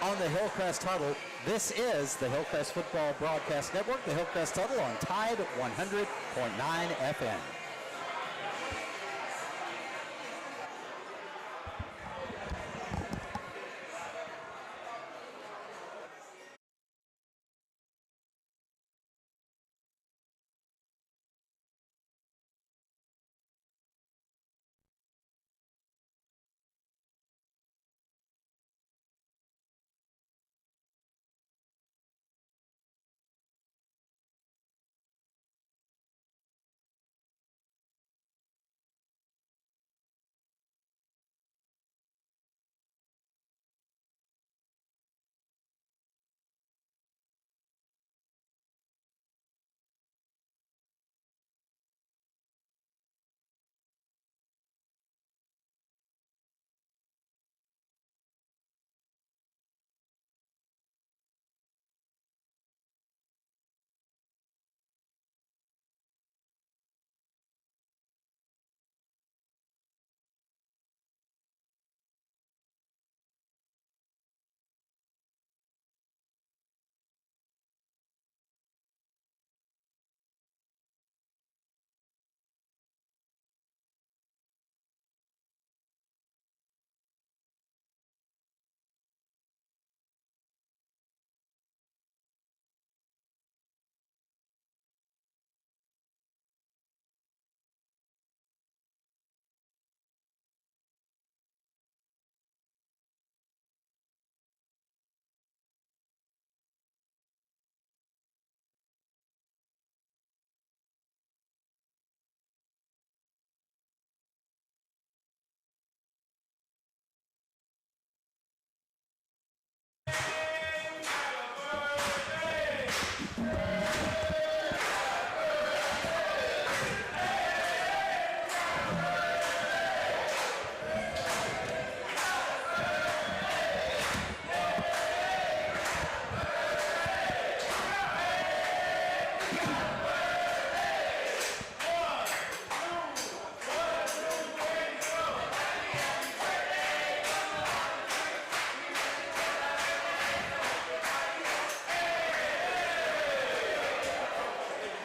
on the Hillcrest Huddle. This is the Hillcrest Football Broadcast Network, the Hillcrest Huddle on Tide 100.9 FM.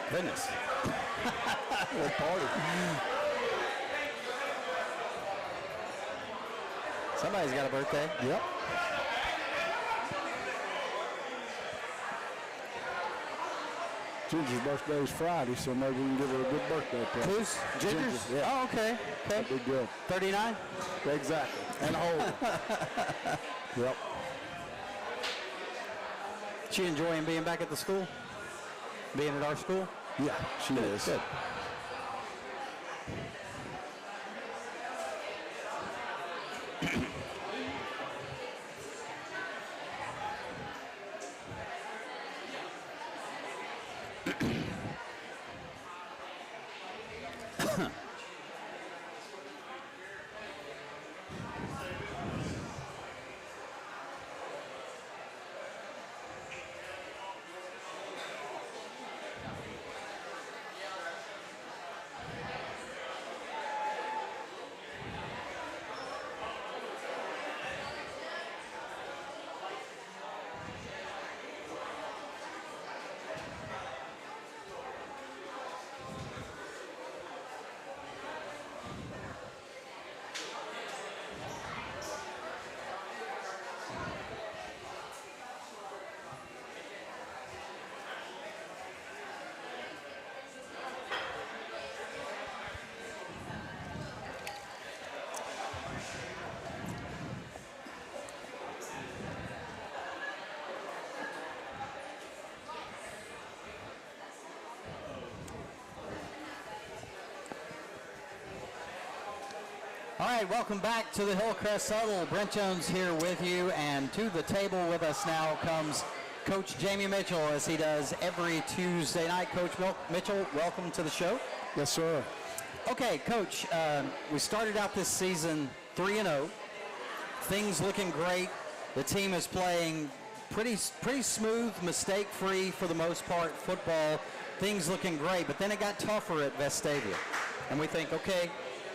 Goodness. What party. Somebody's got a birthday. Yep. Ginger's birthday is Friday, so maybe we can give her a good birthday present. Who's? Ginger's? Yeah. Oh, okay. That'd be good. 39? Exactly. And old. Yep. She enjoying being back at the school? Being at our school? Yeah, she is. Good. All right, welcome back to the Hillcrest Huddle. Brent Jones here with you, and to the table with us now comes Coach Jamie Mitchell, as he does every Tuesday night. Coach Mitchell, welcome to the show. Yes, sir. Okay, Coach, we started out this season 3-0. Things looking great. The team is playing pretty smooth, mistake-free for the most part football. Things looking great, but then it got tougher at Vestavia. And we think, okay,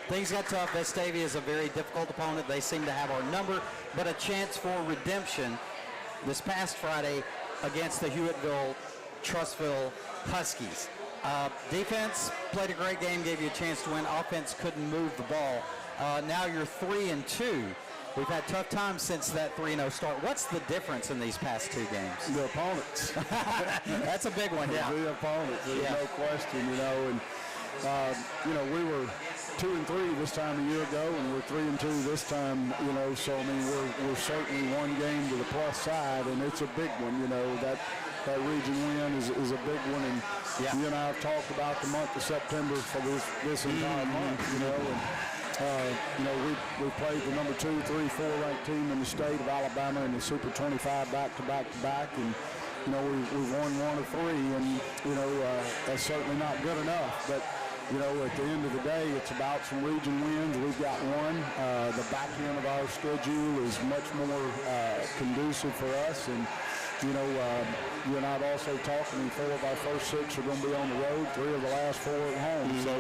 things got tough. Vestavia is a very difficult opponent. They seem to have our number, but a chance for redemption. this past Friday against the Hewittville Trussville Huskies. Defense played a great game, gave you a chance to win. Offense couldn't move the ball. Now you're 3-2. We've had tough times since that 3-0 start. What's the difference in these past two games? The opponents. That's a big one, yeah. The opponents, there's no question, And, we were 2-3 this time a year ago, and we're 3-2 this time, So, I mean, we're certainly one game to the plus side, and it's a big one, That region win is a big one, and you and I have talked about the month of September for this entire month, we played the number 2, 3, 4 ranked team in the state of Alabama in the Super 25 back-to-back, and we've won 1 of 3, and that's certainly not good enough, but. At the end of the day, it's about some region wins. We've got one. The back end of our schedule is much more conducive for us. And, you and I have also talked, 4 of our first 6 are going to be on the road, 3 of the last 4 at home. So,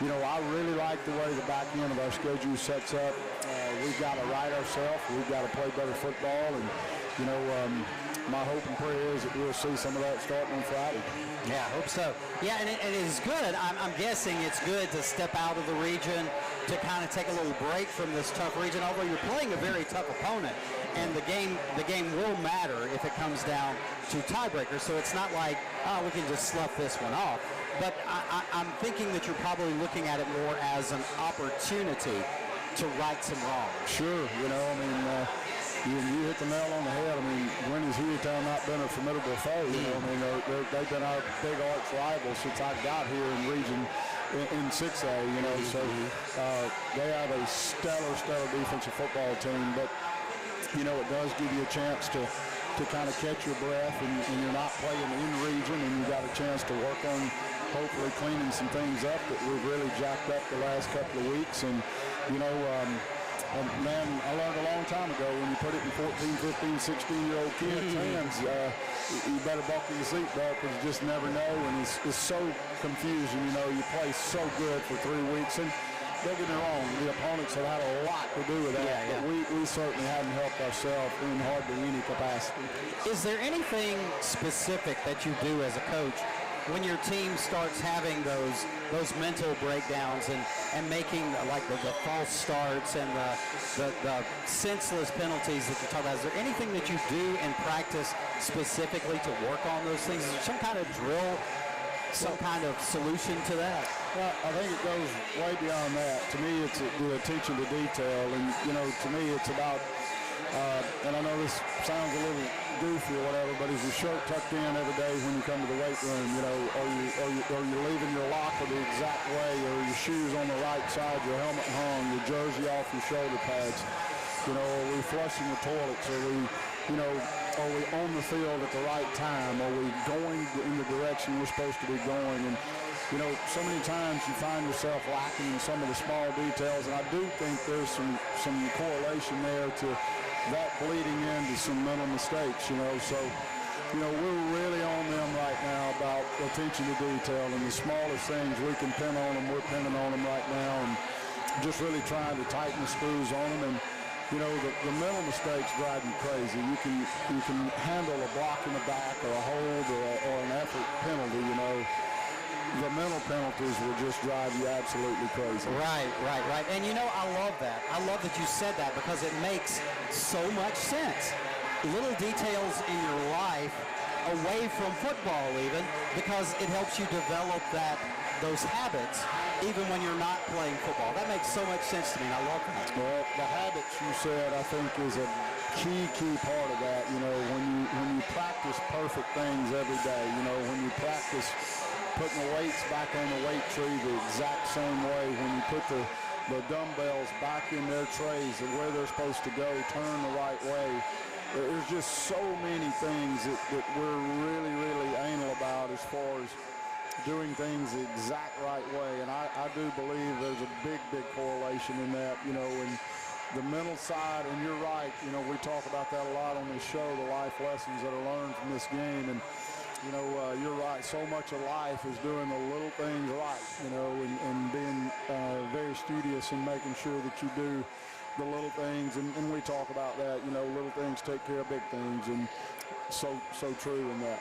I really like the way the back end of our schedule sets up. We've got to right ourselves. We've got to play better football. And, my hope and prayer is that we'll see some of that starting on Friday. Yeah, I hope so. Yeah, and it is good. I'm guessing it's good to step out of the region, to kind of take a little break from this tough region, although you're playing a very tough opponent, and the game will matter if it comes down to tiebreakers, so it's not like, we can just slough this one off. But I'm thinking that you're probably looking at it more as an opportunity to right some wrongs. Sure, you hit the nail on the head. When has Hueytown not been a formidable foe? They've been our big arch rival since I got here in region in 6A, so they have a stellar defensive football team, but, it does give you a chance to kind of catch your breath, and you're not playing in region, and you got a chance to work on hopefully cleaning some things up that we've really jacked up the last couple of weeks, and, man, I learned a long time ago, when you put it in 14, 15, 16-year-old kids' hands, you better buckle your seatbelt, because you just never know, and it's so confusing, you play so good for 3 weeks, and don't get me wrong, the opponents have had a lot to do with that, but we certainly haven't helped ourselves in hardly any capacity. Is there anything specific that you do as a coach when your team starts having those mental breakdowns and making like the false starts and the senseless penalties that you talk about? Is there anything that you do in practice specifically to work on those things? Is there some kind of drill, some kind of solution to that? Well, I think it goes way beyond that. To me, it's the attention to detail, and to me, it's about. And I know this sounds a little goofy or whatever, but is your shirt tucked in every day when you come to the weight room? Are you leaving your locker the exact way? Or your shoes on the right side, your helmet hung, your jersey off your shoulder pads? Are we flushing the toilets? Are we on the field at the right time? Are we going in the direction we're supposed to be going? And so many times you find yourself lacking in some of the small details, and I do think there's some correlation there to that bleeding into some mental mistakes, so, we're really on them right now about attention to detail, and the smallest things we can pin on them, we're pinning on them right now, and just really trying to tighten the screws on them, and, the mental mistakes drive you crazy. You can handle a block in the back or a hold or an effort penalty, The mental penalties will just drive you absolutely crazy. Right. And I love that. I love that you said that, because it makes so much sense. Little details in your life away from football even, because it helps you develop those habits even when you're not playing football. That makes so much sense to me, and I love that. Well, the habits you said, I think, is a key part of that. When you practice perfect things every day, when you practice putting the weights back on the weight tree the exact same way, when you put the dumbbells back in their trays and where they're supposed to go, turn the right way. There's just so many things that we're really, really anal about as far as doing things the exact right way. And I do believe there's a big correlation in that, and the mental side, and you're right, we talk about that a lot on this show, the life lessons that are learned from this game. And you're right. So much of life is doing the little things right, and being very studious and making sure that you do the little things, and we talk about that, you know, little things take care of big things, and so true in that.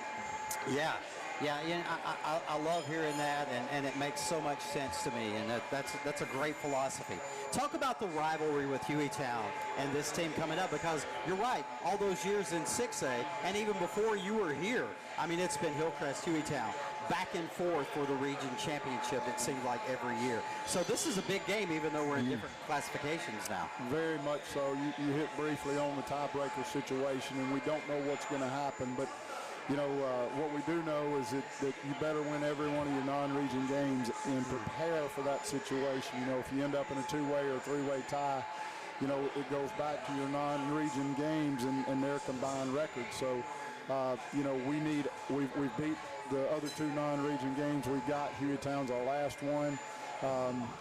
Yeah. I love hearing that, and it makes so much sense to me, and that's a great philosophy. Talk about the rivalry with Hueytown and this team coming up, because you're right, all those years in 6A, and even before you were here, I mean, it's been Hillcrest, Hueytown, back and forth for the region championship, it seemed like every year. So this is a big game, even though we're in different classifications now. Very much so. You hit briefly on the tiebreaker situation, and we don't know what's going to happen, but you know, what we do know is that you better win every one of your non-region games and prepare for that situation. You know, if you end up in a two-way or three-way tie, you know, it goes back to your non-region games and their combined records. So, you know, we've beat the other two non-region games we've got. Hueytown's our last one.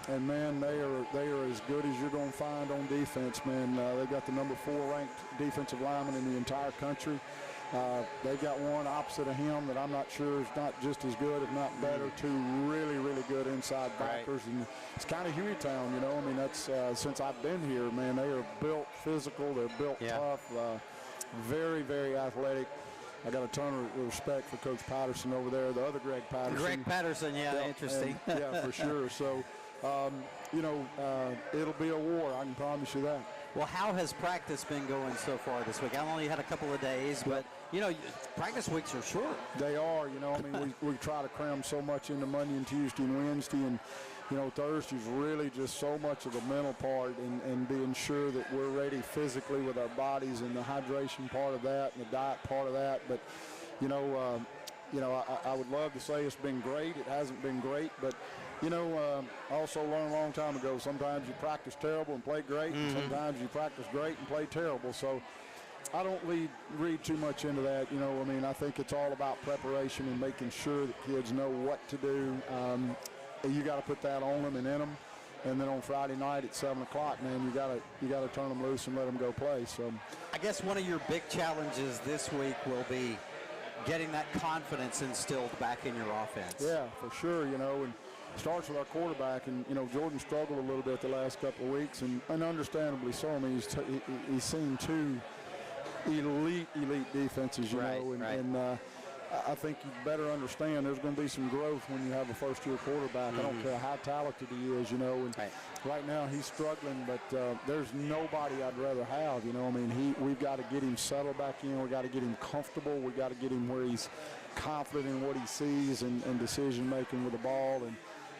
And man, they are as good as you're going to find on defense, man. They've got the number 4 ranked defensive lineman in the entire country. They've got one opposite of him that I'm not sure is not just as good, if not better. Two really, really good inside backers. And it's kind of Hueytown, you know. I mean, that's since I've been here, man, they are built physical. They're built tough, very, very athletic. I got a ton of respect for Coach Patterson over there, the other Greg Patterson. Greg Patterson, interesting. Yeah, for sure. So, you know, it'll be a war, I can promise you that. Well, how has practice been going so far this week? I only had a couple of days, but, you know, practice weeks are short. They are, you know. I mean, we try to cram so much into Monday and Tuesday and Wednesday, and, you know, Thursday's really just so much of the mental part and being sure that we're ready physically with our bodies and the hydration part of that and the diet part of that. But, you know, I would love to say it's been great. It hasn't been great, but, you know, I also learned a long time ago, sometimes you practice terrible and play great, and sometimes you practice great and play terrible. So I don't read too much into that. You know, I mean, I think it's all about preparation and making sure that kids know what to do. You got to put that on them and in them. And then on Friday night at 7 o'clock, man, you got to turn them loose and let them go play. So I guess one of your big challenges this week will be getting that confidence instilled back in your offense. Yeah, for sure, you know, and starts with our quarterback. And, you know, Jordan struggled a little bit the last couple of weeks, and understandably so. I mean, he's seen two elite defenses, you know, and I think you better understand there's going to be some growth when you have a first-year quarterback. I don't care how talented he is, you know. And right now he's struggling, but there's nobody I'd rather have, you know. I mean, we've got to get him settled back in. We've got to get him comfortable. We've got to get him where he's confident in what he sees and decision-making with the ball. And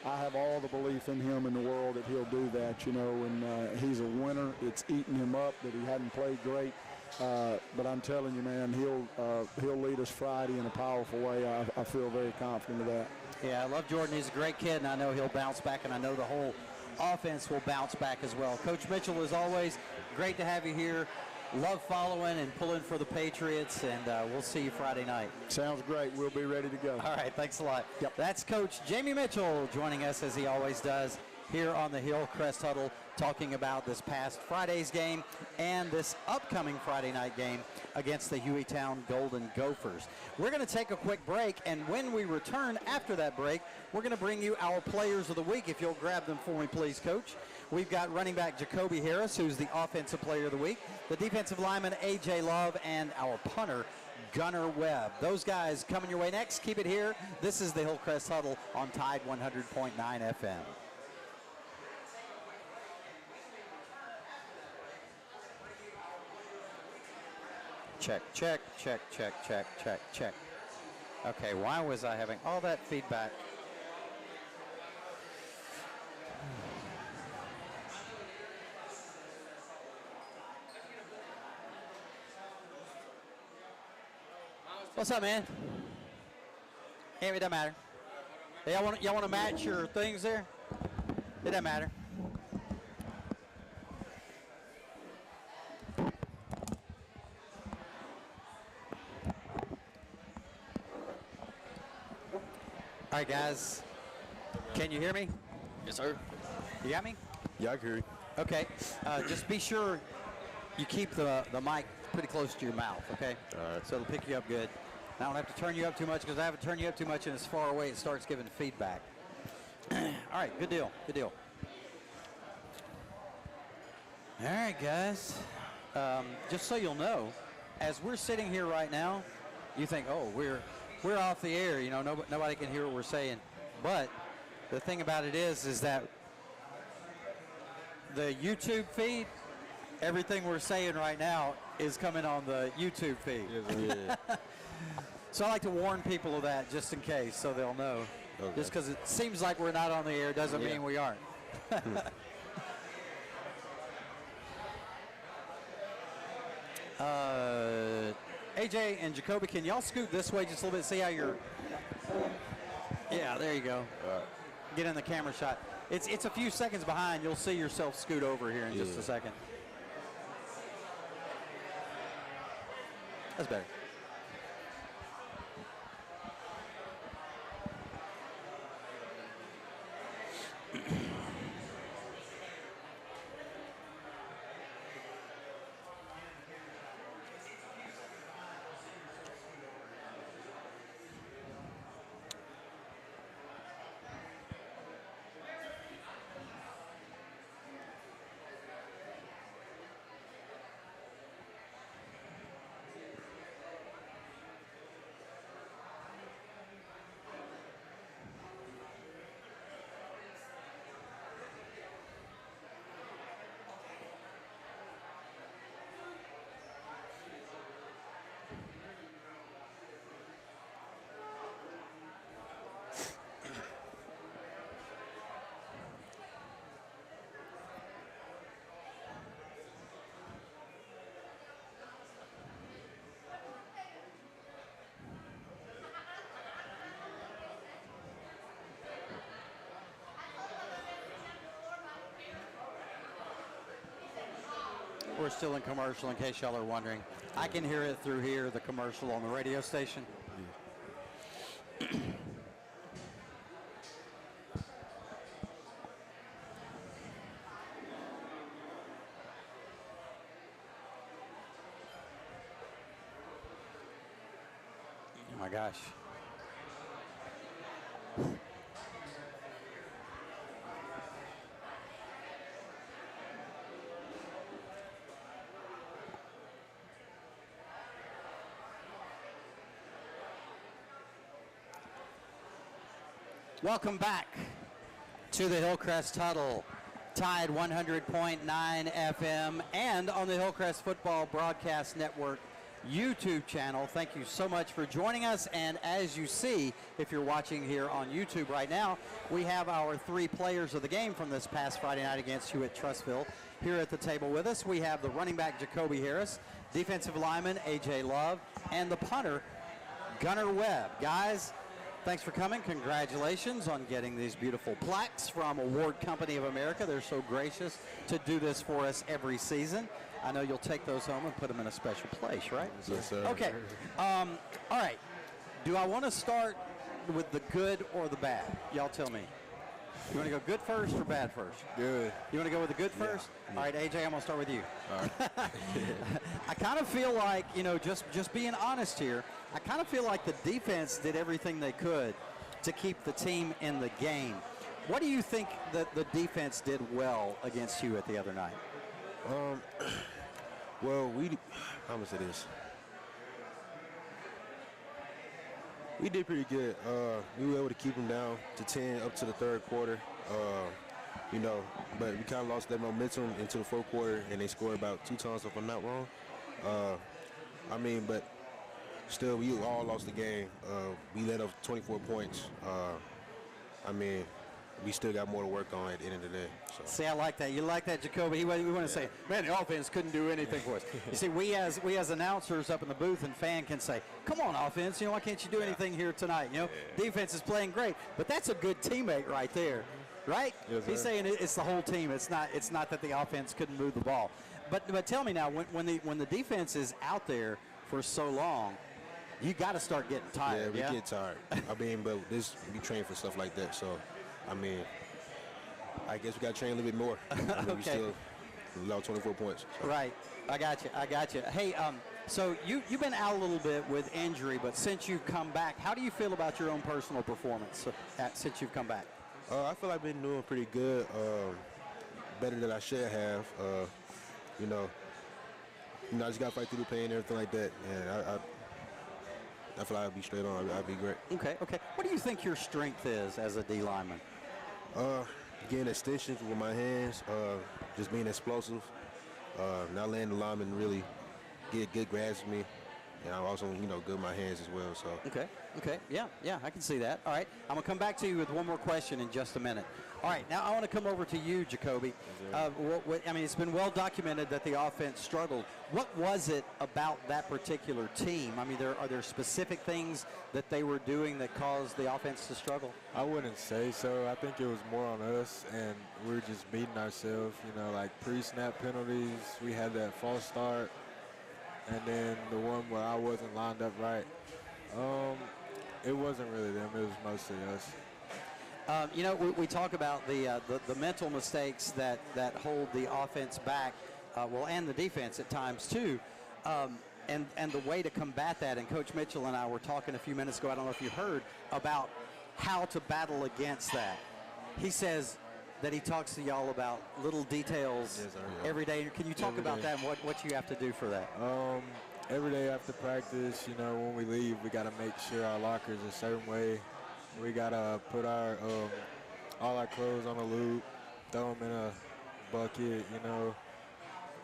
I have all the belief in him in the world that he'll do that, you know. And he's a winner. It's eating him up that he hadn't played great. But I'm telling you, man, he'll lead us Friday in a powerful way. I feel very confident of that. Yeah, I love Jordan. He's a great kid, and I know he'll bounce back, and I know the whole offense will bounce back as well. Coach Mitchell, as always, great to have you here. Love following and pulling for the Patriots, and we'll see you Friday night. Sounds great. We'll be ready to go. All right, thanks a lot. Yep. That's Coach Jamie Mitchell joining us, as he always does, here on the Hillcrest Huddle, talking about this past Friday's game and this upcoming Friday night game against the Hueytown Golden Gophers. We're going to take a quick break, and when we return after that break, we're going to bring you our players of the week. If you'll grab them for me, please, Coach. We've got running back Jacoby Harris, who's the offensive player of the week, the defensive lineman A.J. Love, and our punter Gunnar Webb. Those guys coming your way next. Keep it here. This is the Hillcrest Huddle on Tide 100.9 FM. Check, check, check, check, check, check, check. Okay, why was I having all that feedback? What's up, man? Hey, it doesn't matter. Hey, y'all want to match your things there? It doesn't matter. All right, guys. Can you hear me? Yes, sir. You got me? Yeah, I can hear you. Okay. Just be sure you keep the mic pretty close to your mouth, okay? All right. So it'll pick you up good. I don't have to turn you up too much, because I haven't turned you up too much and it's far away. It starts giving feedback. All right, good deal, good deal. All right, guys. Just so you'll know, as we're sitting here right now, you think, oh, we're off the air. You know, nobody can hear what we're saying. But the thing about it is that the YouTube feed, everything we're saying right now is coming on the YouTube feed. Yeah. So I like to warn people of that just in case, so they'll know. Okay. Just because it seems like we're not on the air doesn't mean we aren't. AJ and Jacoby, can y'all scoot this way just a little bit? See how you're... Yeah, there you go. Get in the camera shot. It's a few seconds behind. You'll see yourself scoot over here in just a second. That's better. We're still in commercial, in case y'all are wondering. I can hear it through here, the commercial on the radio station. Oh my gosh. Welcome back to the Hillcrest Huddle, Tide 100.9 FM and on the Hillcrest Football Broadcast Network YouTube channel. Thank you so much for joining us. And as you see, if you're watching here on YouTube right now, we have our three players of the game from this past Friday night against Hewitt-Trussville here at the table with us. We have the running back, Jacoby Harris, defensive lineman, A.J. Love, and the punter, Gunnar Webb. Guys, thanks for coming. Congratulations on getting these beautiful plaques from Award Company of America. They're so gracious to do this for us every season. I know you'll take those home and put them in a special place, right? Yes, sir. Okay. All right. Do I want to start with the good or the bad? Y'all tell me. You want to go good first or bad first? Good. You want to go with the good first? Yeah. All right, AJ, I'm going to start with you. All right. I kind of feel like, you know, just being honest here, I kind of feel like the defense did everything they could to keep the team in the game. What do you think that the defense did well against Hewitt the other night? Well, how much it is? We did pretty good. We were able to keep them down to 10 up to the third quarter. You know, but we kind of lost that momentum into the fourth quarter, and they scored about 2 times, if I'm not wrong. I mean, but still, we all lost the game. We let up 24 points. I mean, we still got more to work on at the end of the day. So. See, I like that. You like that, Jacoby? We want to say, man, the offense couldn't do anything for us. You see, we as announcers up in the booth and fan can say, come on, offense, you know, why can't you do anything here tonight? You know, defense is playing great. But that's a good teammate right there, right? Yes, He's saying it's the whole team. It's not that the offense couldn't move the ball. But tell me now, when the defense is out there for so long, you got to start getting tired. Yeah, we get tired. I mean, but we train for stuff like that. So, I mean, I guess we got to train a little bit more. I mean, Okay. We still allowed 24 points. So. Right. I got you. Hey, so you've been out a little bit with injury, but since you've come back, how do you feel about your own personal performance since you've come back? I feel like I've been doing pretty good, better than I should have. I just got to fight through the pain and everything like that. And I feel like I'll be straight on. I'll be great. Okay. What do you think your strength is as a D lineman? Getting extensions with my hands, just being explosive, not letting the lineman really get good grasp of me. And I'm also, good with my hands as well. So. Okay. Yeah, I can see that. All right. I'm going to come back to you with one more question in just a minute. All right. Now I want to come over to you, Jacoby. It's been well documented that the offense struggled. What was it about that particular team? I mean, are there specific things that they were doing that caused the offense to struggle? I wouldn't say so. I think it was more on us, and we were just beating ourselves. Like pre-snap penalties, we had that false start. And then the one where I wasn't lined up right, it wasn't really them. It was mostly us. We talk about the mental mistakes that hold the offense back, and the defense at times too, and the way to combat that. And Coach Mitchell and I were talking a few minutes ago, I don't know if you heard, about how to battle against that. He says that he talks to y'all about little details every day. Can you talk about that and what you have to do for that? Every day after practice, when we leave, we got to make sure our locker's a certain way. We got to put all our clothes on a loop, throw them in a bucket,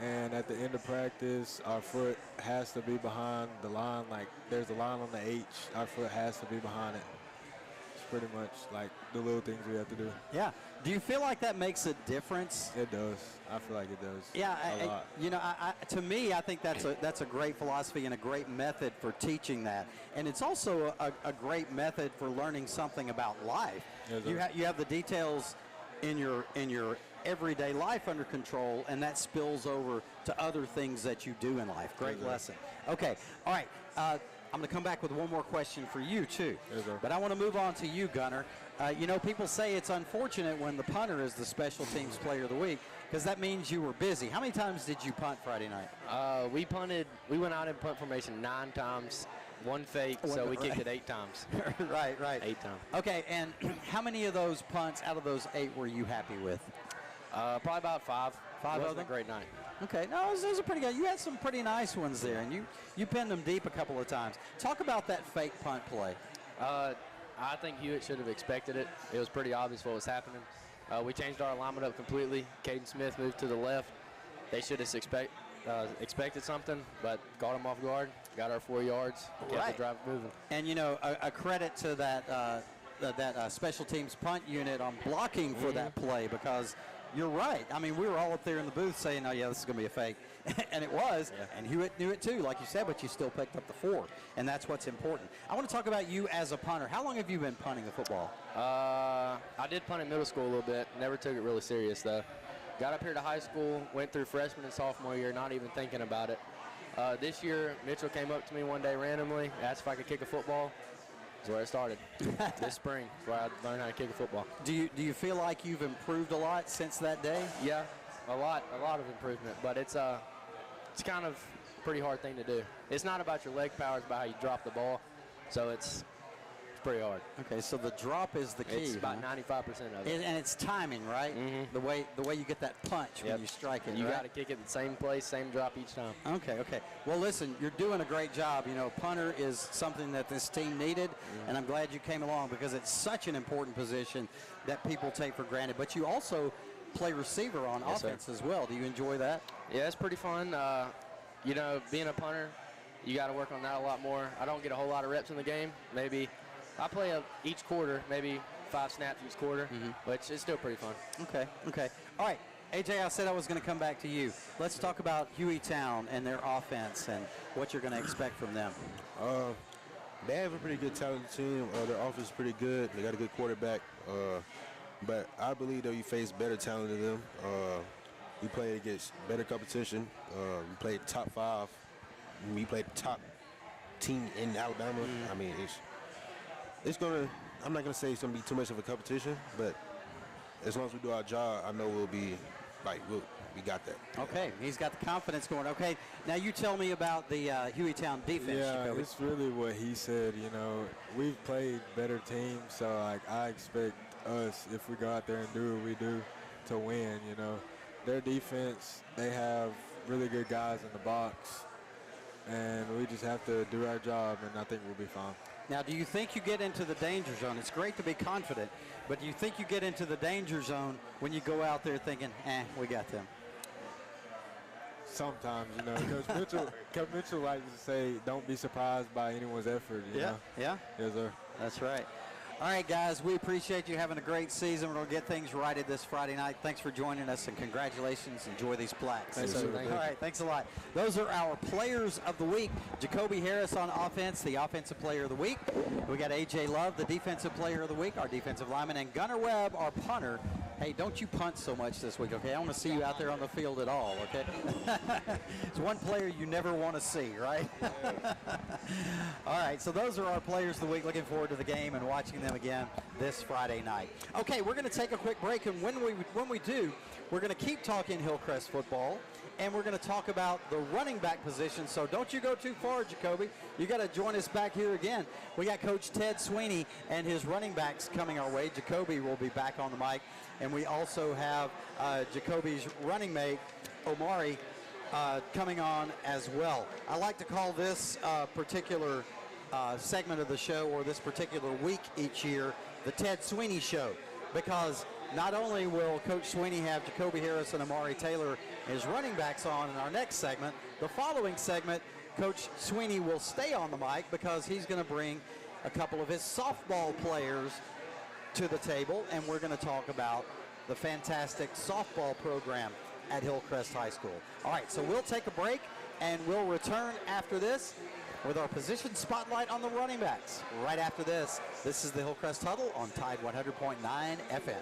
And at the end of practice, our foot has to be behind the line. Like, there's a line on the H. Our foot has to be behind it. It's pretty much like the little things we have to do. Yeah. Do you feel like that makes a difference? It does. I feel like it does. Yeah, a lot. To me, I think that's a great philosophy and a great method for teaching that, and it's also a great method for learning something about life. Yes, you have the details in your everyday life under control, and that spills over to other things that you do in life. Great lesson. Okay, all right. I'm going to come back with one more question for you, too. But I want to move on to you, Gunner. People say it's unfortunate when the punter is the special teams player of the week because that means you were busy. How many times did you punt Friday night? We went out in punt formation 9 times, 1 fake, so we kicked it 8 times. Right. 8 times. Okay, and how many of those punts out of those 8 were you happy with? Probably about 5. 5 of them? A great night. Okay, no, those are pretty good. You had some pretty nice ones there, and you pinned them deep a couple of times. Talk about that fake punt play. I think Hewitt should have expected it. It was pretty obvious what was happening. We changed our alignment up completely. Caden Smith moved to the left. They should have expected something, but caught him off guard, got our 4 yards, kept the drive moving. And, a credit to that special teams punt unit on blocking for that play because – you're right. I mean, we were all up there in the booth saying, oh, yeah, this is going to be a fake. And it was. Yeah. And Hewitt knew it, too, like you said, but you still picked up the 4. And that's what's important. I want to talk about you as a punter. How long have you been punting the football? I did punt in middle school a little bit. Never took it really serious, though. Got up here to high school, went through freshman and sophomore year, not even thinking about it. This year, Mitchell came up to me one day randomly, asked if I could kick a football. That's where it started. This spring is where I learned how to kick a football. Do you feel like you've improved a lot since that day? Yeah, a lot of improvement. But it's kind of a pretty hard thing to do. It's not about your leg power; it's about how you drop the ball. So it's pretty hard. Okay, so the drop is the key. It's about 95% of it. And it's timing, right? Mm-hmm. The way you get that punch when you strike it. You got to kick it in the same place, same drop each time. Okay. Well, listen, you're doing a great job. Punter is something that this team needed, and I'm glad you came along because it's such an important position that people take for granted. But you also play receiver on offense as well. Do you enjoy that? Yeah, it's pretty fun. Being a punter, you got to work on that a lot more. I don't get a whole lot of reps in the game. Maybe I play each quarter, maybe 5 snaps each quarter, but it's still pretty fun. Okay. All right, AJ, I said I was going to come back to you. Let's talk about Hueytown and their offense and what you're going to expect from them. They have a pretty good talented team. Their offense is pretty good. They got a good quarterback. But I believe that we face better talent than them. We play against better competition. We played top 5. We played the top team in Alabama. I mean, it's gonna. I'm not gonna say it's gonna be too much of a competition, but as long as we do our job, I know we'll be like we got that. Okay, he's got the confidence going. Okay, now you tell me about the Hueytown defense. Yeah, Jacoby. It's really what he said. We've played better teams, so I expect us, if we go out there and do what we do, to win. Their defense, they have really good guys in the box, and we just have to do our job, and I think we'll be fine. Now, do you think you get into the danger zone? It's great to be confident, but do you think you get into the danger zone when you go out there thinking, we got them? Sometimes, you know, Coach Mitchell likes to say, don't be surprised by anyone's effort, you know? Yeah. Yes, sir. That's right. All right, guys, we appreciate you having a great season. We're going to get things righted this Friday night. Thanks for joining us, and congratulations. Enjoy these plaques. Thanks, sir. All right, thanks a lot. Those are our players of the week. Jacoby Harris on offense, the offensive player of the week. We got A.J. Love, the defensive player of the week, our defensive lineman, and Gunnar Webb, our punter. Hey, don't you punt so much this week, okay? I want to see you out there on the field at all, okay? It's one player you never want to see, right? All right, so those are our players of the week. Looking forward to the game and watching them again this Friday night. Okay, we're going to take a quick break, and when we do, we're going to keep talking Hillcrest football, and we're going to talk about the running back position. So don't you go too far, Jacoby. You got to join us back here again. We got Coach Ted Sweeney and his running backs coming our way. Jacoby will be back on the mic, and we also have Jacoby's running mate, Omari, coming on as well. I like to call this particular segment of the show, or this particular week each year, the Ted Sweeney Show, because not only will Coach Sweeney have Jacoby Harris and Amari Taylor as running backs on in our next segment, the following segment, Coach Sweeney will stay on the mic because he's going to bring a couple of his softball players to the table, and we're going to talk about the fantastic softball program at Hillcrest High School. All right, so we'll take a break, and we'll return after this with our position spotlight on the running backs. Right after this, this is the Hillcrest Huddle on Tide 100.9 FM.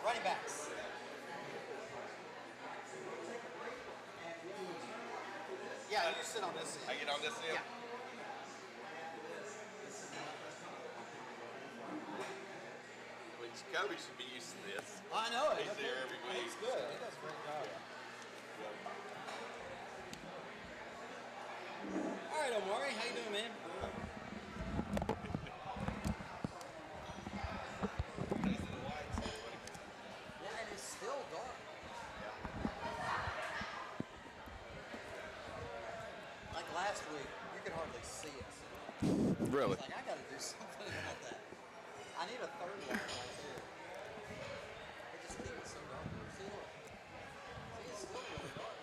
Running backs. Yeah, you sit on this. I get on this end? Yeah. Well, Jacoby should be used to this. I know it. He's there every week. He's good. He does a great job. All right, Omari, how you doing, man? Yeah, and it's still dark. Like last week, you could hardly see us. Really? It's like, I got to do something about that. I need a third one right there. They just keep it so dark. See, look. See, it's still really dark.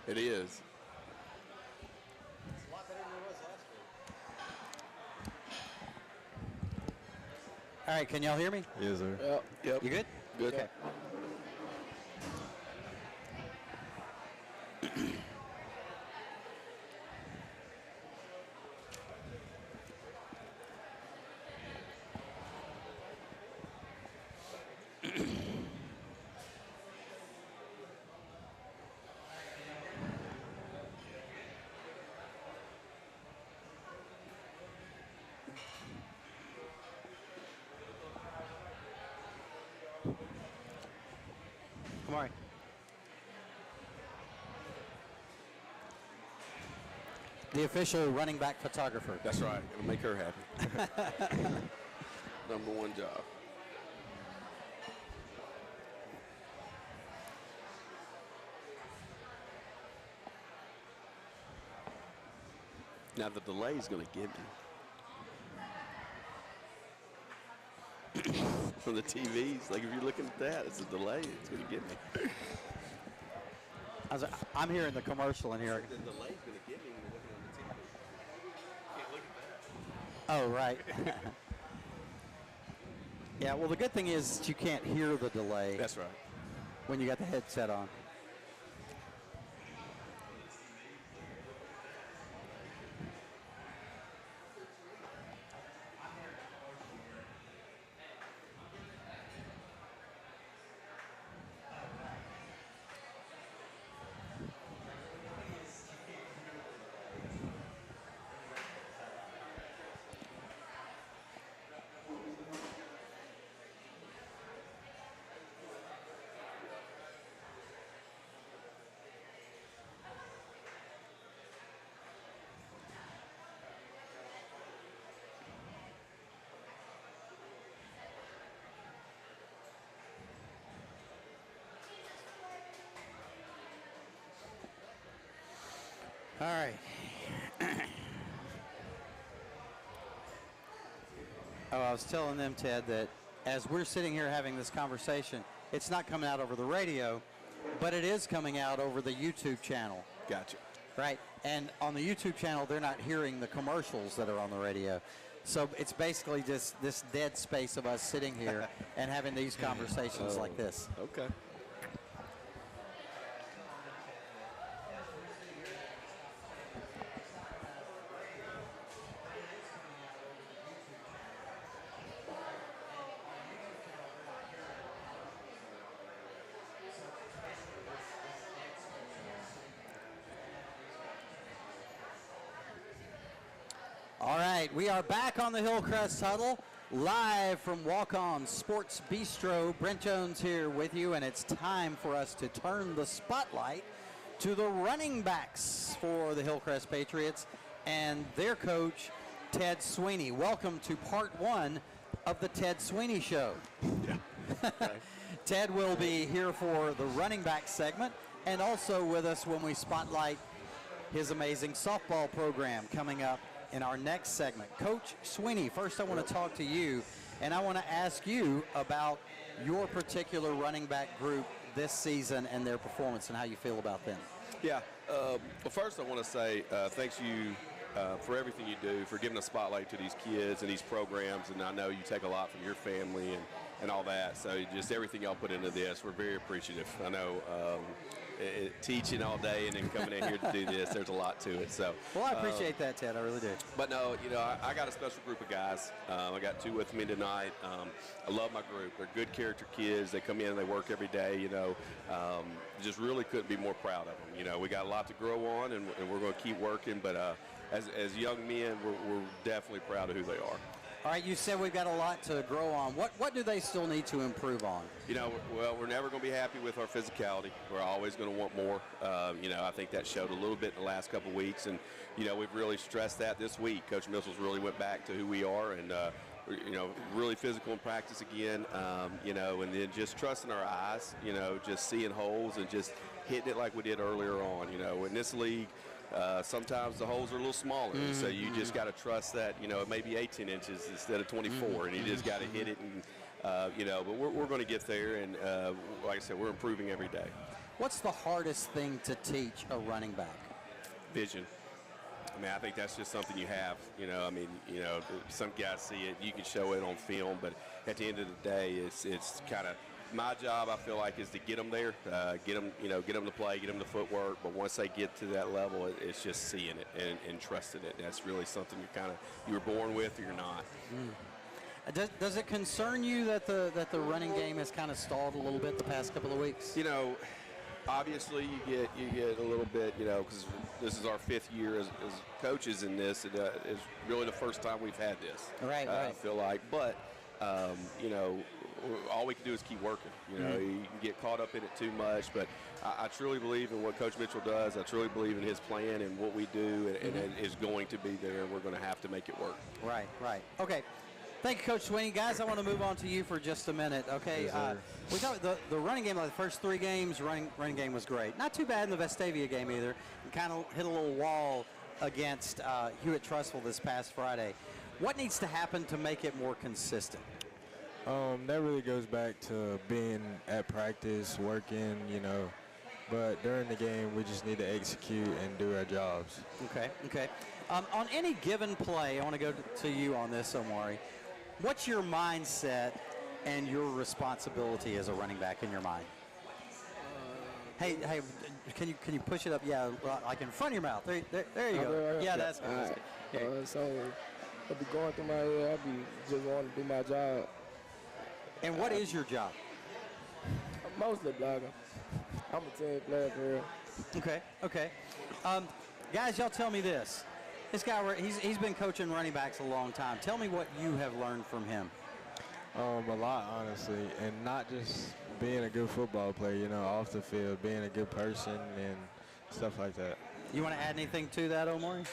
It is. It's a lot better than it was last week. All right, can y'all hear me? Yes, sir. Yep. You good? Good. Okay. Come on. The official running back photographer. That's right. It'll make her happy. Number one job. Now the delay is going to get me. From the TVs, like if you're looking at that, it's a delay. It's going to get me. I'm hearing the commercial in here. The delay's going to get me when you're looking on the TV. Can't look at that. Oh, right. Yeah, well, the good thing is you can't hear the delay That's right. when you got the headset on. All right. Oh, I was telling them, Ted, that as we're sitting here having this conversation, it's not coming out over the radio, but it is coming out over the YouTube channel. Gotcha. Right. And on the YouTube channel, they're not hearing the commercials that are on the radio. So it's basically just this dead space of us sitting here and having these conversations like this. Okay. All right, we are back on the Hillcrest Huddle, live from Walk-On Sports Bistro. Brent Jones here with you, and it's time for us to turn the spotlight to the running backs for the Hillcrest Patriots and their coach, Ted Sweeney. Welcome to part one of the Ted Sweeney Show. Yeah. Ted will be here for the running back segment and also with us when we spotlight his amazing softball program coming up in our next segment. Coach Sweeney, first I want to talk to you, and I want to ask you about your particular running back group this season and their performance and how you feel about them. Yeah. Well, first I want to say thanks you for everything you do, for giving a spotlight to these kids and these programs, and I know you take a lot from your family and all that, so just everything y'all put into this, we're very appreciative. I know teaching all day and then coming in here to do this, there's a lot to it. So, well, I appreciate that, Ted. I really do. But no, you know, I got a special group of guys. I got two with me tonight. I love my group. They're good character kids. They come in and they work every day. You know, just really couldn't be more proud of them. You know, we got a lot to grow on, and we're going to keep working. But as young men, we're definitely proud of who they are. All right, you said we've got a lot to grow on. What do they still need to improve on? You know, well, we're never going to be happy with our physicality. We're always going to want more. You know, I think that showed a little bit in the last couple of weeks, and you know, we've really stressed that this week. Coach Mitchell's really went back to who we are, and you know, really physical in practice again. You know, and then just trusting our eyes. You know, just seeing holes and just hitting it like we did earlier on. You know, in this league. Sometimes the holes are a little smaller, so you just got to trust that, you know, it may be 18 inches instead of 24, and you just got to hit it, and, you know, but we're going to get there, and like I said, we're improving every day. What's the hardest thing to teach a running back? Vision. I mean, I think that's just something you have, you know. I mean, you know, some guys see it, you can show it on film, but at the end of the day, it's kind of my job, I feel like, is to get them there, get them to play, get them the footwork. But once they get to that level, it's just seeing it and trusting it. That's really something you were born with, or you're not. Does it concern you that the running game has kind of stalled a little bit the past couple of weeks? You know, obviously you get a little bit, you know, because this is our 5th year as coaches in this. It is really the first time we've had this. Right. I feel like, but you know, all we can do is keep working. You know, you can get caught up in it too much, but I truly believe in what Coach Mitchell does. I truly believe in his plan and what we do, and it is going to be there, and we're going to have to make it work. Right. Okay. Thank you, Coach Sweeney. Guys, I want to move on to you for just a minute. Okay. Yes, we thought the running game, like the first 3 games, running game was great. Not too bad in the Vestavia game either. And kind of hit a little wall against Hewitt Trussville this past Friday. What needs to happen to make it more consistent? That really goes back to being at practice, working, you know. But during the game, we just need to execute and do our jobs. Okay. On any given play, I want to go to you on this, Omari. What's your mindset and your responsibility as a running back in your mind? Hey, can you push it up? Yeah, like in front of your mouth. There you go. Yeah, that's good. All right. So I'll be going through my head. I'll be just wanting to do my job. And what is your job? I'm mostly blocking. I'm a team player for real. Okay. Guys, y'all tell me this. This guy, he's been coaching running backs a long time. Tell me what you have learned from him. A lot, honestly, and not just being a good football player, you know, off the field, being a good person and stuff like that. You want to add anything to that, Omari?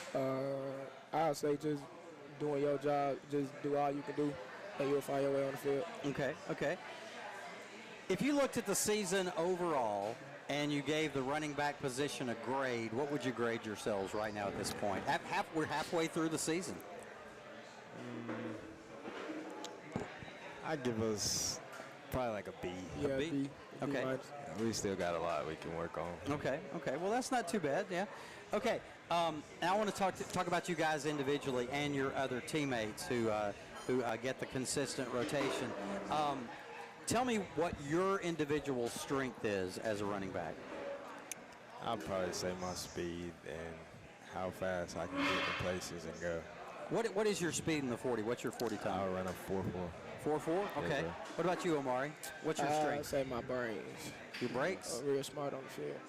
I'll say just doing your job, just do all you can do, and you'll find your way on the field. Okay. If you looked at the season overall and you gave the running back position a grade, what would you grade yourselves right now at this point? We're halfway through the season. I'd give us probably like a B. Yeah, B? B. Okay. minus. We still got a lot we can work on. Okay. Well, that's not too bad. Yeah. Okay. Now I want to talk about you guys individually and your other teammates who get the consistent rotation. Tell me what your individual strength is as a running back. I'd probably say my speed and how fast I can get to places and go. What is your speed in the 40? What's your 40 time? I'll run a 4.4. 4.4? Okay. sir. What about you, Omari? What's your I'd strength? say my brains. Your brakes? Real smart on the field.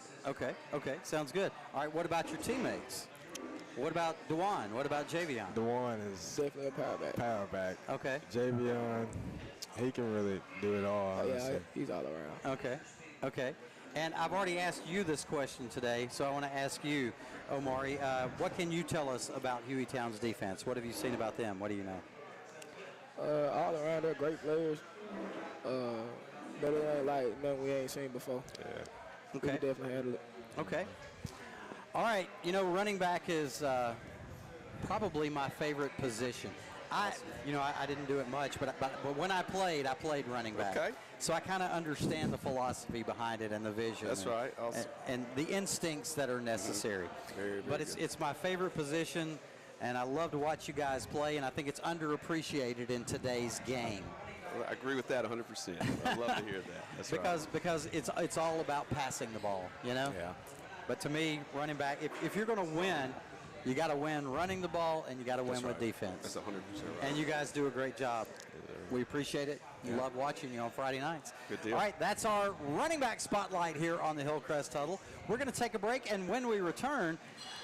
Okay. Sounds good. All right. What about your teammates? What about Dewan? What about Javion? Dewan is Definitely a power back. power back. Okay. Javion, he can really do it all. Oh, yeah, honestly. he's all around. Okay. And I've already asked you this question today, so I want to ask you, Omari, what can you tell us about Hueytown's defense? What have you seen about them? What do you know? All around, they're great players. But it ain't like nothing we ain't seen before. Yeah. We Okay. can definitely handle it. Okay. All right. Running back is probably my favorite position. I didn't do it much, but when I played running back. Okay. So I kind of understand the philosophy behind it and the vision. That's right. Awesome. And the instincts that are necessary. Very But good. it's my favorite position, and I love to watch you guys play, and I think it's underappreciated in today's game. Well, I agree with that 100%. I love to hear that. That's Because it's all about passing the ball, Yeah. But to me, running back, if you're going to win, you got to win running the ball, and you got to win That's with right. defense. That's 100% right. And you guys do a great job. We appreciate it. Love watching you on Friday nights. Good deal. All right, that's our running back spotlight here on the Hillcrest Huddle. We're going to take a break, and when we return,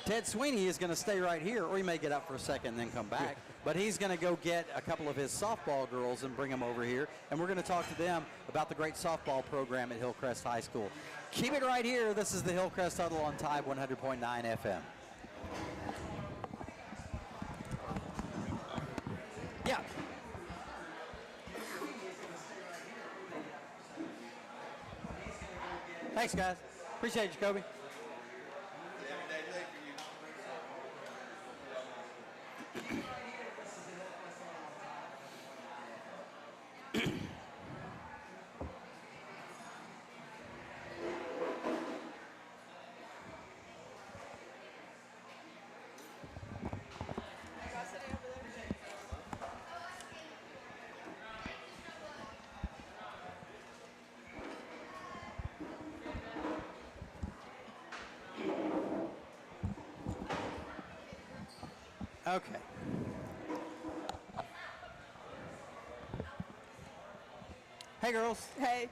Ted Sweeney is going to stay right here, or he may get up for a second and then come back. But he's going to go get a couple of his softball girls and bring them over here, and we're going to talk to them about the great softball program at Hillcrest High School. Keep it right here. This is the Hillcrest Huddle on Tide 100.9 FM. Yeah. Thanks, guys. Appreciate you, Kobe. Okay. Hey, girls. Hey.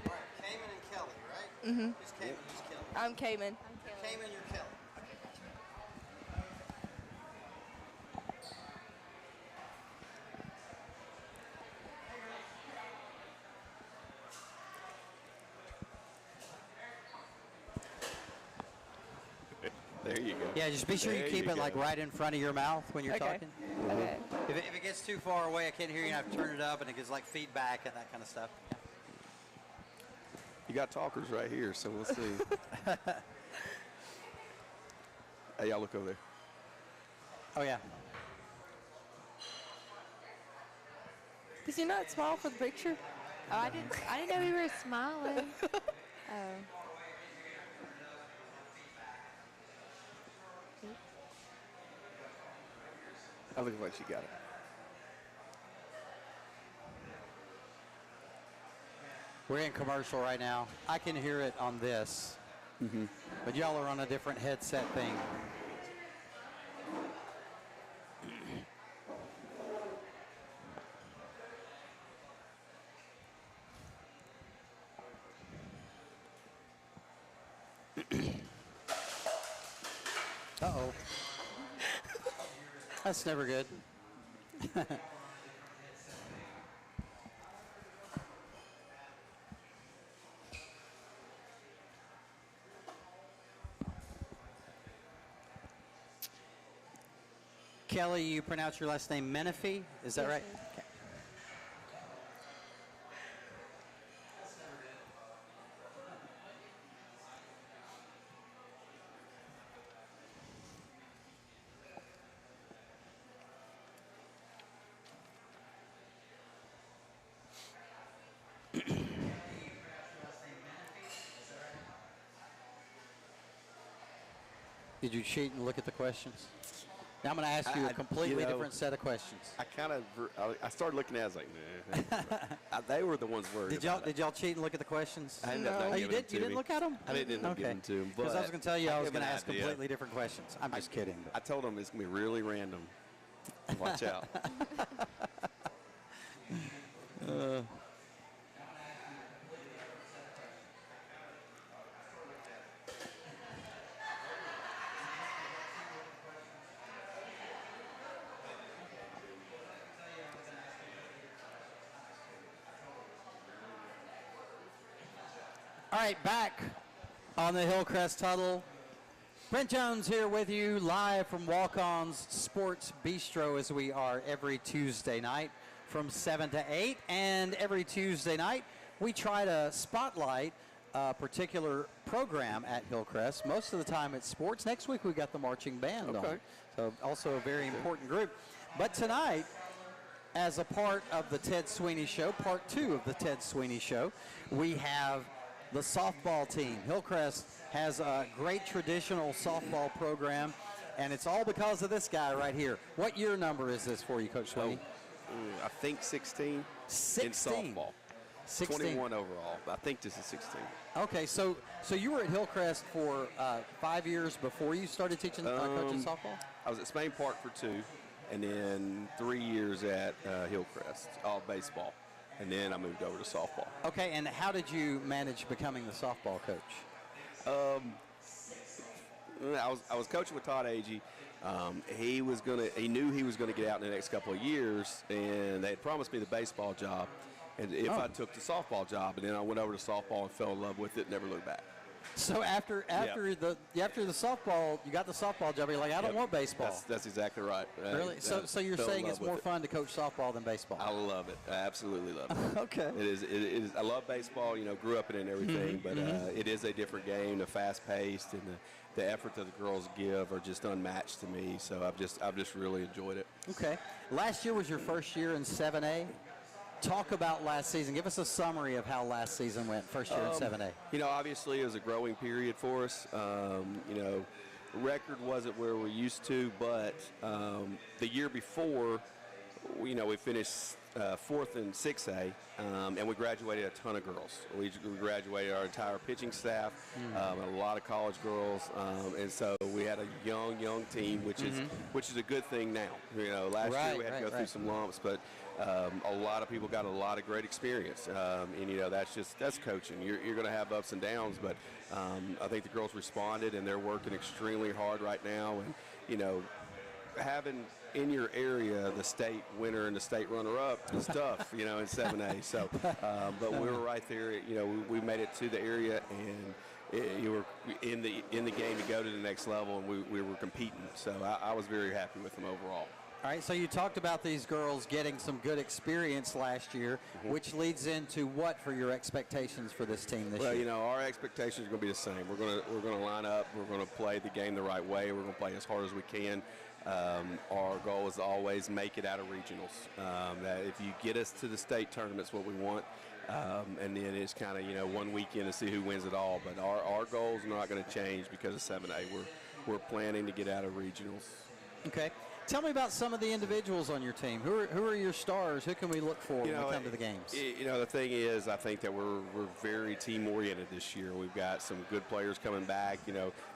All right, Cayman and Kelly, right? Mm-hmm. Who's Cayman? Who's Kelly? I'm Cayman. Cayman, you're Kelly. Okay, gotcha. There you go. Yeah, just be sure you There keep you it like go. right in front of your mouth when you're Okay. talking. Okay. If it gets too far away, I can't hear you, and I have to turn it up, and it gets like feedback and that kind of stuff. You got talkers right here, so we'll see. Hey, y'all look over there. Oh, yeah. Did you not smile for the picture? Oh, I didn't know you were smiling. Oh. I look like she got it. We're in commercial right now. I can hear it on this, but y'all are on a different headset thing. Uh-oh. That's never good. Kelly, you pronounce your last name Menifee, is that Yes, right? sir. Okay. Did you cheat and look at the questions? Now I'm going to ask you a completely different set of questions. I started looking at it, I was like, nah. They were the ones worried Did y'all cheat and look at the questions? I ended up not Oh, you giving them did? to You didn't me. look at them? I didn't end up giving them to him. Because I was going to tell you I was going to ask idea. completely different questions. I'm just kidding. I told them it's going to be really random. Watch out. All right, back on the Hillcrest Huddle. Brent Jones here with you live from Walk-On's Sports Bistro, as we are every Tuesday night from 7 to 8. And every Tuesday night, we try to spotlight a particular program at Hillcrest. Most of the time it's sports. Next week we got the marching band on. So also a very important group. But tonight, as a part of the Ted Sweeney Show, part 2 of the Ted Sweeney Show, we have the softball team. Hillcrest has a great traditional softball program, and it's all because of this guy right here. What year number is this for you, Coach Sweeney? I think 16. 16. In softball. 16. 21 overall. I think this is 16. Okay, so you were at Hillcrest for 5 years before you started teaching coaching softball? I was at Spain Park for 2, and then 3 years at Hillcrest, all baseball. And then I moved over to softball. Okay, and how did you manage becoming the softball coach? I was coaching with Todd Agee. He knew he was gonna get out in the next couple of years, and they had promised me the baseball job, and if I took the softball job, and then I went over to softball and fell in love with it, and never looked back. So after the softball, you got the softball job. You're like, I don't want baseball. That's exactly right. Really? So you're saying it's more fun to coach softball than baseball? I love it. I absolutely love it. Okay. It is. I love baseball. Grew up in it and everything, but it is a different game. The fast-paced and the effort that the girls give are just unmatched to me. So I've just really enjoyed it. Okay. Last year was your first year in 7A. Talk about last season. Give us a summary of how last season went, first year in 7A. Obviously it was a growing period for us. Record wasn't where we're used to, but the year before, we finished 4th in 6A, and we graduated a ton of girls. We graduated our entire pitching staff, a lot of college girls, and so we had a young team, which is a good thing now. Last year we had to go through some lumps, but a lot of people got a lot of great experience, and that's coaching. You're going to have ups and downs, but I think the girls responded, and they're working extremely hard right now, and having in your area the state winner and the state runner-up is tough, in 7A. So, but we were right there. We made it to the area, and you were in the game to go to the next level, and we were competing. So I was very happy with them overall. All right, so you talked about these girls getting some good experience last year, which leads into what for your expectations for this team this year? Well, our expectations are going to be the same. We're going to line up. We're going to play the game the right way. We're going to play as hard as we can. Our goal is to always make it out of regionals. That if you get us to the state tournament's what we want. And then it's kind of, one weekend to see who wins it all. But our goals are not going to change because of 7A. We're planning to get out of regionals. Okay. Tell me about some of the individuals on your team. Who are your stars? Who can we look for when we come to the games? The thing is, I think that we're very team-oriented this year. We've got some good players coming back.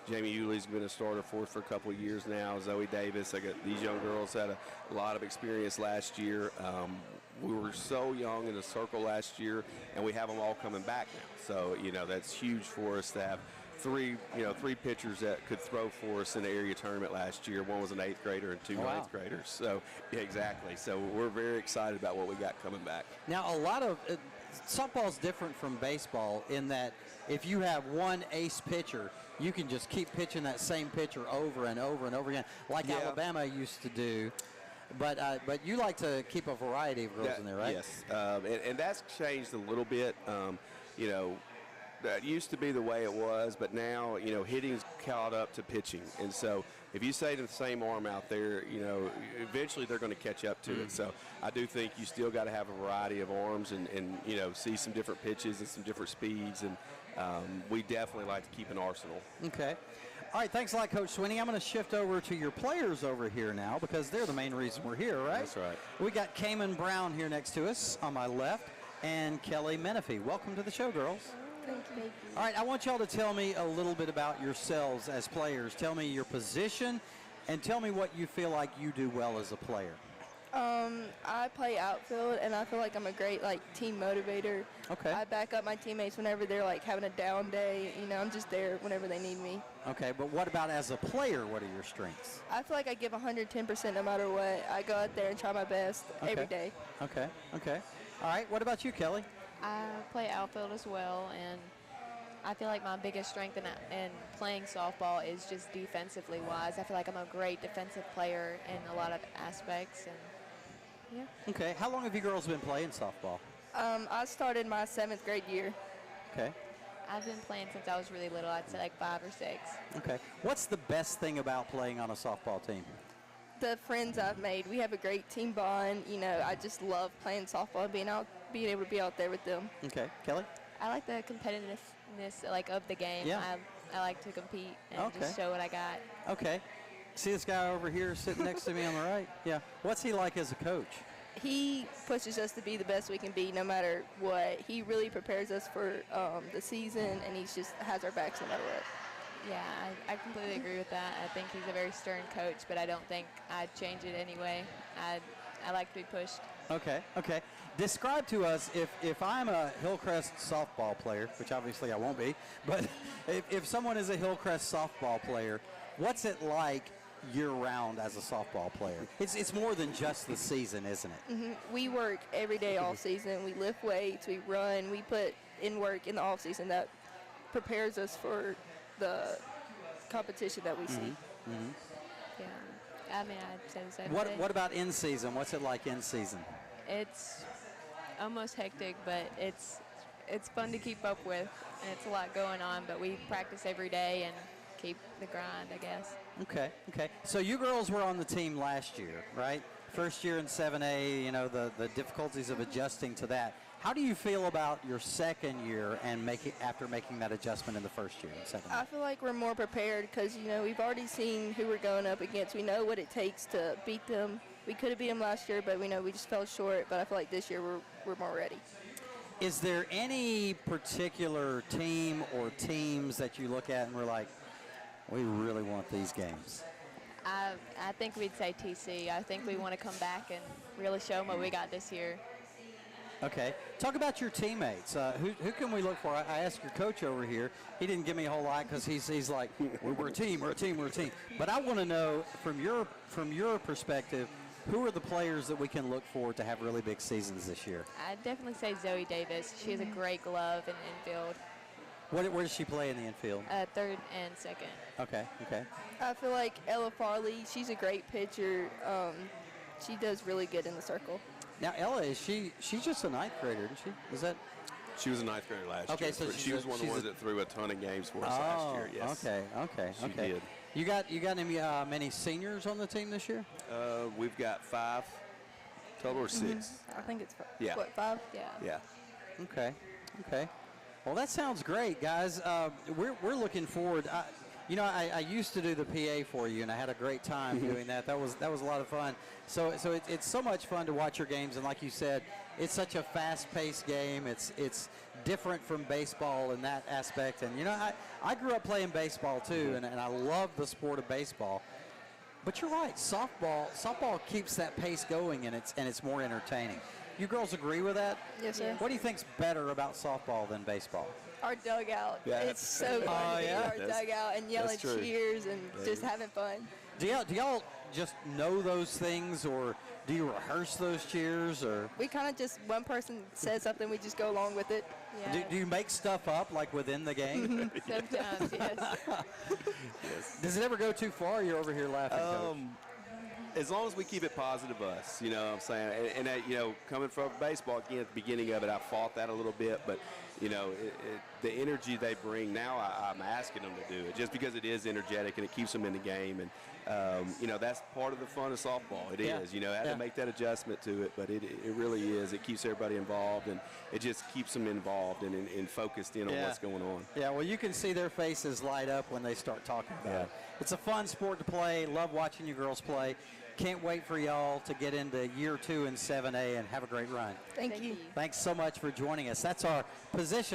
Jamie Yulee's been a starter for us for a couple of years now. Zoe Davis. These young girls had a lot of experience last year. We were so young in the circle last year, and we have them all coming back now. So, that's huge for us to have three pitchers that could throw for us in the area tournament last year. One was an 8th grader and 2 ninth graders. So, yeah, exactly. So we're very excited about what we got coming back. Now, a lot of softball's different from baseball in that if you have one ace pitcher, you can just keep pitching that same pitcher over and over and over again, like Yeah. Alabama used to do. But you like to keep a variety of girls in there, right? Yes, and that's changed a little bit. You know, that used to be the way it was, but now, you know, hitting's caught up to pitching. And so if you say to the same arm out there, you know, eventually they're going to catch up to it. So I do think you still got to have a variety of arms and, you know, see some different pitches and some different speeds. And we definitely like to keep an arsenal. Okay. All right, thanks a lot, Coach Sweeney. I'm going to shift over to your players over here now because they're the main reason we're here, right? That's right. We got Cayman Brown here next to us on my left and Kelly Menifee. Welcome to the show, girls. Thank you. All right, I want y'all to tell me a little bit about yourselves as players. Tell me your position and tell me what you feel like you do well as a player. I play outfield, and I feel like I'm a great, like, team motivator. Okay. I back up my teammates whenever they're, like, having a down day. You know, I'm just there whenever they need me. Okay, but what about as a player? What are your strengths? I feel like I give 110% no matter what. I go out there and try my best every day. Okay. All right, what about you, Kelly? I play outfield as well, and I feel like my biggest strength in playing softball is just defensively wise. I feel like I'm a great defensive player in a lot of aspects, and yeah. Okay, how long have you girls been playing softball? I started my 7th grade year. Okay. I've been playing since I was really little. I'd say like 5 or 6. Okay. What's the best thing about playing on a softball team? The friends I've made. We have a great team bond. You know, I just love playing softball and being able to be out there with them. Okay, Kelly? I like the competitiveness like of the game. Yeah. I like to compete and Okay. just show what I got. Okay. See this guy over here sitting next to me on the right? Yeah. What's he like as a coach? He pushes us to be the best we can be no matter what. He really prepares us for the season, and he just has our backs no matter what. Yeah, I completely agree with that. I think he's a very stern coach, but I don't think I'd change it anyway. I like to be pushed. Okay. Describe to us, if I'm a Hillcrest softball player, which obviously I won't be, but if someone is a Hillcrest softball player, what's it like year-round as a softball player? It's more than just the season, isn't it? Mm-hmm. We work every day all season. We lift weights, we run, we put in work in the off season that prepares us for the competition that we see. Mm-hmm. Yeah, I mean, I'd say the same thing. What about in season? What's it like in season? It's almost hectic, but it's fun to keep up with, and it's a lot going on, but we practice every day and keep the grind, I guess. Okay. So you girls were on the team last year, right? First year in 7A, you know, the difficulties of adjusting to that. How do you feel about your second year and after making that adjustment in the first year in 7A? I feel like we're more prepared because, you know, we've already seen who we're going up against. We know what it takes to beat them. We could have beat them last year, but we know we just fell short. But I feel like this year we're more ready. Is there any particular team or teams that you look at and we're like, we really want these games? I think we'd say TC. I think we want to come back and really show them what we got this year. Okay. Talk about your teammates. Who can we look for? I asked your coach over here. He didn't give me a whole lot because he's like, we're a team. But I want to know from your perspective, who are the players that we can look for to have really big seasons this year? I'd definitely say Zoe Davis. She has a great glove in the infield. Where does she play in the infield? Third and second. Okay. I feel like Ella Farley, she's a great pitcher. She does really good in the circle. Now, Ella, she's just a ninth grader, isn't she? Is that? She was a ninth grader last Okay, year. so she was one of the ones that threw a ton of games for us last year. Yes. Okay. She did. You got many seniors on the team this year? We've got 5 total or 6. I think it's Yeah. 5? Yeah. Okay. Well, that sounds great, guys. We're looking forward. I used to do the PA for you, and I had a great time doing that. That was a lot of fun. So it's so much fun to watch your games, and like you said, it's such a fast-paced game. It's different from baseball in that aspect. And I grew up playing baseball too, and I love the sport of baseball. But you're right, softball keeps that pace going, and it's more entertaining. You girls agree with that? Yes, sir. What do you think's better about softball than baseball? Our dugout. Yeah. It's so fun to be in our That's- dugout and yelling true. cheers and just having fun. Do y'all just know those things, or do you rehearse those cheers, or We kind of just, one person says something, we just go along with it. Yeah. do you make stuff up like within the game? Sometimes, yes. Does it ever go too far? You're over here laughing, Coach. As long as we keep it positive us, you know what I'm saying? And you know, coming from baseball, again, at the beginning of it, I fought that a little bit, but, you know, the energy they bring now, I'm asking them to do it just because it is energetic and it keeps them in the game. And, you know, that's part of the fun of softball. It is, you know, I had to make that adjustment to it, but it really is. It keeps everybody involved, and it just keeps them involved and focused in on what's going on. Yeah, well, you can see their faces light up when they start talking about it. It's a fun sport to play. Love watching you girls play. Can't wait for y'all to get into year 2 in 7A and have a great run. Thank you. Thanks so much for joining us. That's our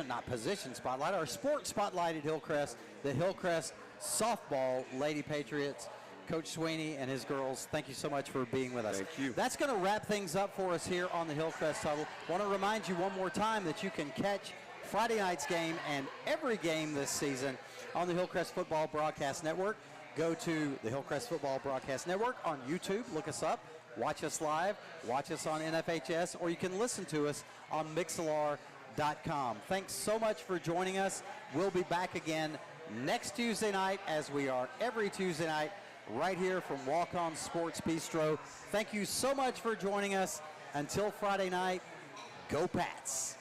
not position spotlight, our sports spotlight at Hillcrest, the Hillcrest Softball Lady Patriots. Coach Sweeney and his girls, thank you so much for being with us. Thank you. That's going to wrap things up for us here on the Hillcrest Huddle. Want to remind you one more time that you can catch Friday night's game and every game this season on the Hillcrest Football Broadcast Network. Go to the Hillcrest Football Broadcast Network on YouTube. Look us up. Watch us live. Watch us on NFHS, or you can listen to us on Mixlr.com. Thanks so much for joining us. We'll be back again next Tuesday night, as we are every Tuesday night, right here from Walk On Sports Bistro. Thank you so much for joining us. Until Friday night, go Pats.